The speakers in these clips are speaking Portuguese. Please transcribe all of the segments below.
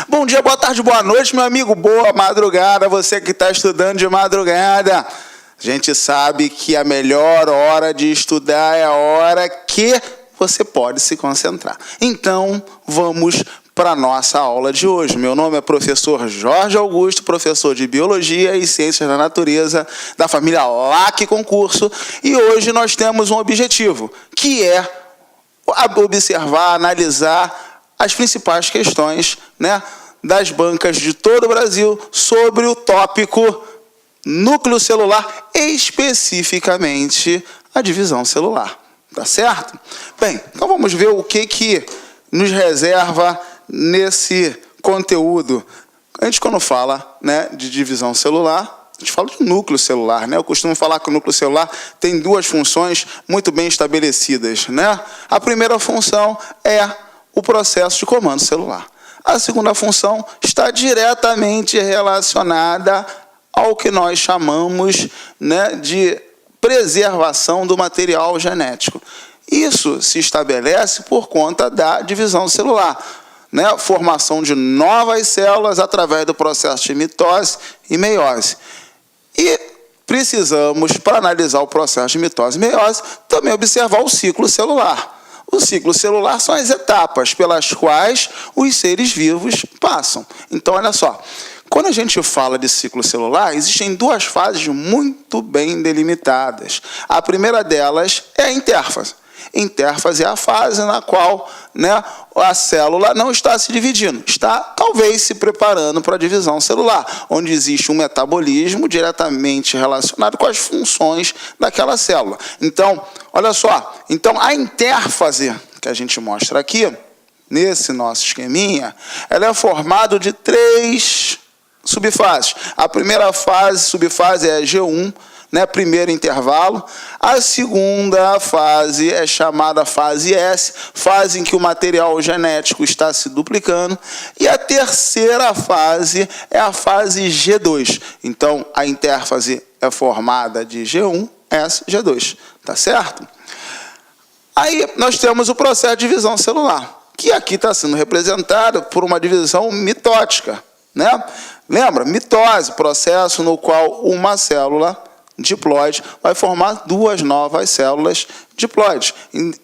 Bom dia, boa tarde, boa noite, meu amigo. Boa madrugada, você que está estudando de madrugada. A gente sabe que a melhor hora de estudar é a hora que você pode se concentrar. Então, vamos para a nossa aula de hoje. Meu nome é professor Jorge Augusto, professor de Biologia e Ciências da Natureza da família LAC Concurso. E hoje nós temos um objetivo, que é observar, analisar as principais questões, das bancas de todo o Brasil sobre o tópico núcleo celular, especificamente a divisão celular. Tá certo? Bem, então vamos ver o que nos reserva nesse conteúdo. A gente, quando fala de divisão celular, a gente fala de núcleo celular, Eu costumo falar que o núcleo celular tem duas funções muito bem estabelecidas, A primeira função é o processo de comando celular. A segunda função está diretamente relacionada ao que nós chamamos, de preservação do material genético. Isso se estabelece por conta da divisão celular, formação de novas células através do processo de mitose e meiose. E precisamos, para analisar o processo de mitose e meiose, também observar o ciclo celular. O ciclo celular são as etapas pelas quais os seres vivos passam. Então, olha só, quando a gente fala de ciclo celular, existem duas fases muito bem delimitadas. A primeira delas é a intérfase. Intérfase é a fase na qual a célula não está se dividindo, está talvez se preparando para a divisão celular, onde existe um metabolismo diretamente relacionado com as funções daquela célula. Então, olha só, a intérfase que a gente mostra aqui, nesse nosso esqueminha, ela é formada de 3 subfases. A primeira subfase é G1, primeiro intervalo. A segunda fase é chamada fase S, fase em que o material genético está se duplicando. E a terceira fase é a fase G2. Então, a intérfase é formada de G1, S, G2. Tá certo? Aí, nós temos o processo de divisão celular, que aqui está sendo representado por uma divisão mitótica, Lembra? Mitose, processo no qual uma célula diploide vai formar 2 novas células diploides.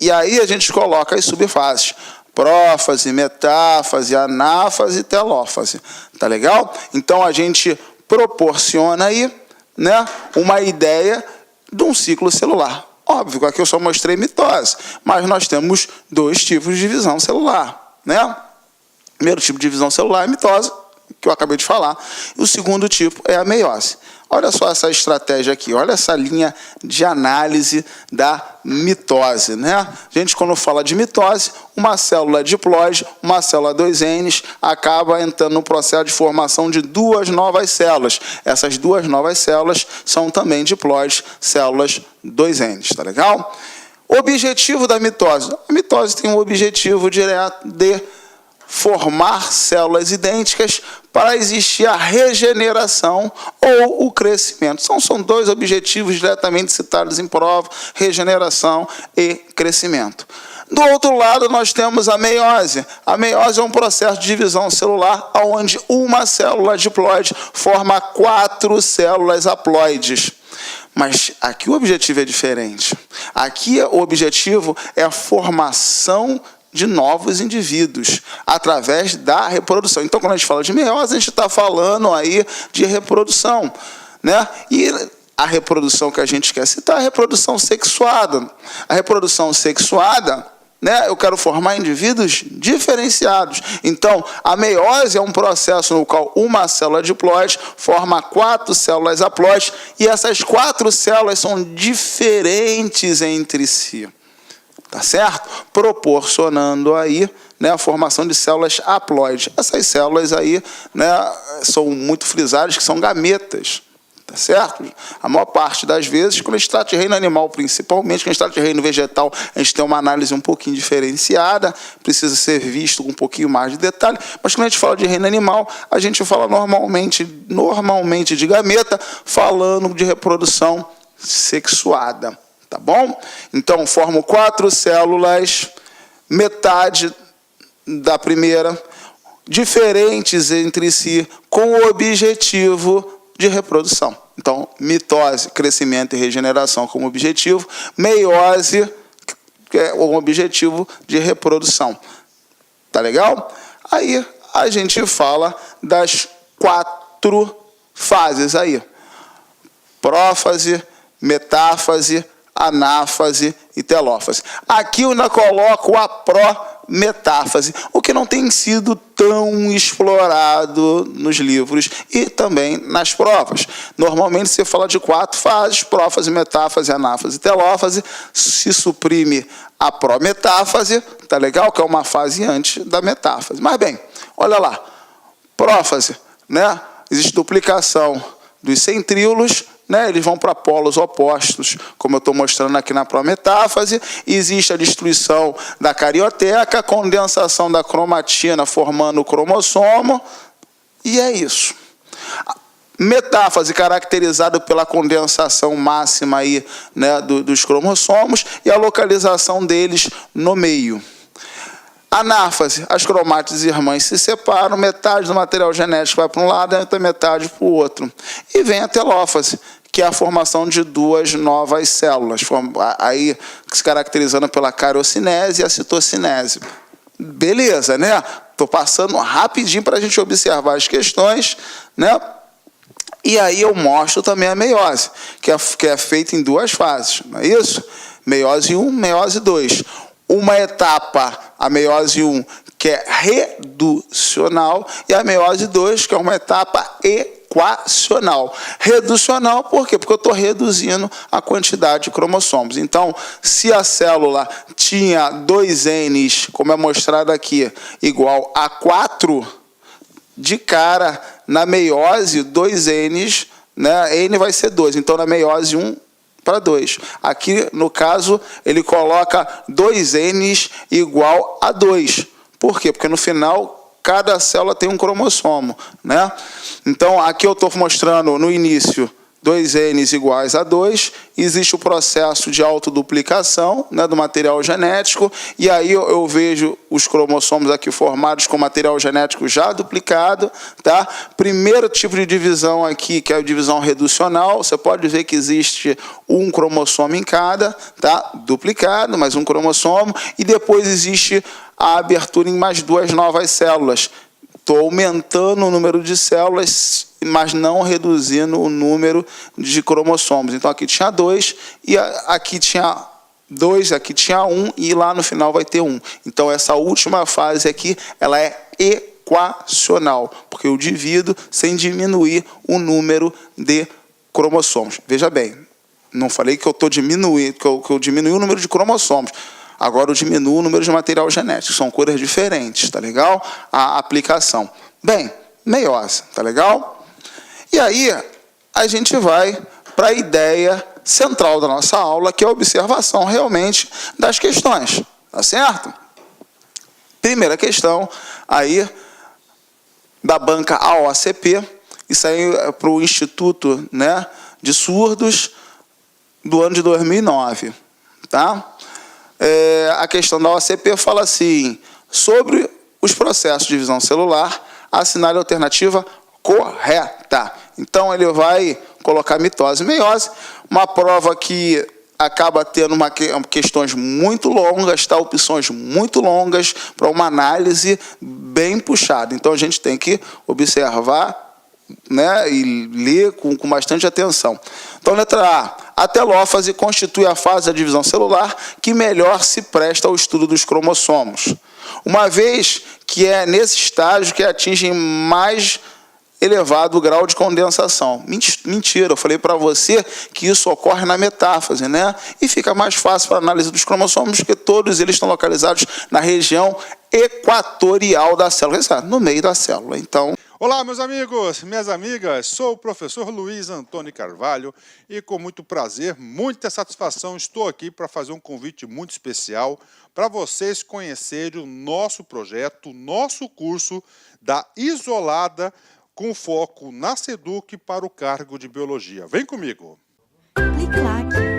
E aí a gente coloca as subfases: prófase, metáfase, anáfase e telófase. Tá legal? Então a gente proporciona aí, uma ideia de um ciclo celular. Óbvio que aqui eu só mostrei mitose, mas nós temos 2 tipos de divisão celular, O primeiro tipo de divisão celular é a mitose, que eu acabei de falar. E o segundo tipo é a meiose. Olha só essa estratégia aqui, olha essa linha de análise da mitose, A gente, quando fala de mitose, uma célula diploide, uma célula 2N, acaba entrando no processo de formação de 2 novas células. Essas 2 novas células são também diploides, células 2N, tá legal? Objetivo da mitose. A mitose tem um objetivo direto de formar células idênticas para existir a regeneração ou o crescimento. São 2 objetivos diretamente citados em prova: regeneração e crescimento. Do outro lado, nós temos a meiose. A meiose é um processo de divisão celular onde uma célula diploide forma 4 células haploides. Mas aqui o objetivo é diferente. Aqui o objetivo é a formação de novos indivíduos, através da reprodução. Então, quando a gente fala de meiose, a gente está falando aí de reprodução, E a reprodução que a gente quer citar é a reprodução sexuada. A reprodução sexuada, eu quero formar indivíduos diferenciados. Então, a meiose é um processo no qual uma célula diploide forma 4 células haploides, e essas 4 células são diferentes entre si. Tá certo? Proporcionando aí, a formação de células haploides. Essas células aí, são muito frisadas, que são gametas. Tá certo? A maior parte das vezes, quando a gente trata de reino animal, principalmente, quando a gente trata de reino vegetal, a gente tem uma análise um pouquinho diferenciada, precisa ser visto com um pouquinho mais de detalhe, mas quando a gente fala de reino animal, a gente fala normalmente de gameta, falando de reprodução sexuada. Tá bom? Então, formam 4 células, metade da primeira diferentes entre si com o objetivo de reprodução. Então, mitose, crescimento e regeneração como objetivo, meiose, que é o objetivo de reprodução. Tá legal? Aí a gente fala das 4 fases aí: prófase, metáfase, anáfase e telófase. Aqui eu ainda coloco a prometáfase, o que não tem sido tão explorado nos livros e também nas provas. Normalmente você fala de 4 fases: prófase, metáfase, anáfase e telófase. Se suprime a prometáfase, tá legal? Que é uma fase antes da metáfase. Mas bem, olha lá, prófase, né? Existe duplicação dos centríolos, né? Eles vão para polos opostos, como eu estou mostrando aqui na prometáfase. Existe a destruição da carioteca, condensação da cromatina formando o cromossomo, e é isso. Metáfase caracterizada pela condensação máxima aí, né, dos cromossomos e a localização deles no meio. Anáfase, as cromátides irmãs se separam, metade do material genético vai para um lado e a outra metade para o outro. E vem a telófase, que é a formação de 2 novas células, aí se caracterizando pela cariocinese e a citocinese. Beleza, né? Estou passando rapidinho para a gente observar as questões, né? E aí eu mostro também a meiose, que é feita em 2 fases, não é isso? Meiose 1, meiose 2. Uma etapa, a meiose 1, que é reducional, e a meiose 2, que é uma etapa equacional. Reducional, por quê? Porque eu estou reduzindo a quantidade de cromossomos. Então, se a célula tinha 2 Ns, como é mostrado aqui, igual a 4, de cara, na meiose, 2 Ns, né? N vai ser 2, então na meiose 1 para 2. Aqui, no caso, ele coloca 2 Ns igual a 2. Por quê? Porque no final, cada célula tem um cromossomo, né? Então, aqui eu estou mostrando no início 2 Ns iguais a 2, existe o processo de autoduplicação, né, do material genético, e aí eu vejo os cromossomos aqui formados com material genético já duplicado, tá? Primeiro tipo de divisão aqui, que é a divisão reducional, você pode ver que existe um cromossomo em cada, tá? Duplicado, mais um cromossomo, e depois existe a abertura em mais 2 novas células. Estou aumentando o número de células, mas não reduzindo o número de cromossomos. Então, aqui tinha 2, e aqui tinha 2, aqui tinha 1, e lá no final vai ter 1. Então, essa última fase aqui, ela é equacional, porque eu divido sem diminuir o número de cromossomos. Veja bem, não falei que eu estou diminuindo, que eu diminui o número de cromossomos. Agora eu diminuo o número de material genético. São coisas diferentes, tá legal? A aplicação. Bem, meiose, tá legal? E aí, a gente vai para a ideia central da nossa aula, que é a observação realmente das questões. Tá certo? Primeira questão aí da banca AOCP. Isso aí é para o Instituto, né, de Surdos do ano de 2009. Tá? A questão da OCP fala assim: sobre os processos de divisão celular, assinale a alternativa correta. Então, ele vai colocar mitose e meiose, uma prova que acaba tendo questões muito longas, tá? Opções muito longas para uma análise bem puxada. Então, a gente tem que observar, né, e ler com bastante atenção. Então, letra A telófase constitui a fase da divisão celular que melhor se presta ao estudo dos cromossomos, uma vez que é nesse estágio que atingem mais elevado grau de condensação. Mentira, eu falei para você que isso ocorre na metáfase, né? E fica mais fácil para a análise dos cromossomos, porque todos eles estão localizados na região equatorial da célula, no meio da célula. Então, olá, meus amigos, minhas amigas, sou o professor Luiz Antônio Carvalho e com muito prazer, muita satisfação, estou aqui para fazer um convite muito especial para vocês conhecerem o nosso projeto, o nosso curso da Isolada com foco na SEDUC para o cargo de Biologia. Vem comigo! Clique lá.